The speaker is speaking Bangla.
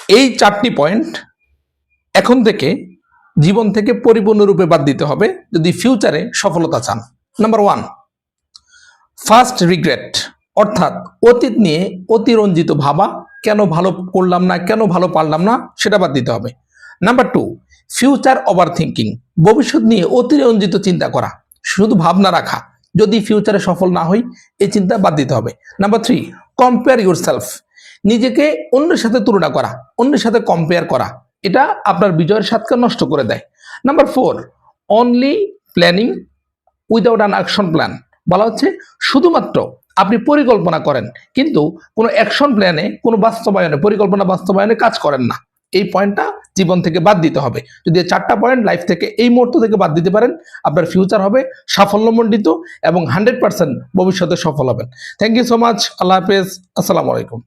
এই 4টি পয়েন্ট এখন থেকে জীবন থেকে পরিপূর্ণরূপে বাদ দিতে হবে যদি ফিউচারে সফলতা চান। নাম্বার 1, ফার্স্ট রিগ্রেট, অর্থাৎ অতীত নিয়ে অতিরঞ্জিত ভাবা, কেন ভালো করলাম না, কেন ভালো পারলাম না, সেটা বাদ দিতে হবে। নাম্বার 2, ফিউচার ওভার থিঙ্কিং, ভবিষ্যৎ নিয়ে অতিরঞ্জিত চিন্তা করা, শুধু ভাবনা রাখা, যদি ফিউচারে সফল না হই, এই চিন্তা বাদ দিতে হবে। নাম্বার 3, কম্পেয়ার ইউরসেলফ, নিজেকে অন্যের সাথে তুলনা করা, অন্যের সাথে কম্পেয়ার করা, এটা আপনার বিজয়ের স্বাদকে নষ্ট করে দেয়। Number 4, only planning without an action plan, বলা হচ্ছে শুধুমাত্র আপনি পরিকল্পনা করেন কিন্তু কোনো অ্যাকশন প্ল্যানে, কোনো বাস্তবায়নে, পরিকল্পনা বাস্তবায়নে কাজ করেন না। এই পয়েন্টটা জীবন থেকে বাদ দিতে হবে। যদি এই 4টা পয়েন্ট লাইফ থেকে, এই মুহূর্ত থেকে বাদ দিতে পারেন, আপনার ফিউচার হবে সাফল্যমণ্ডিত এবং 100% ভবিষ্যতে সফল হবেন। Thank you so much. আল্লাহ হাফেজ। আসসালামু আলাইকুম।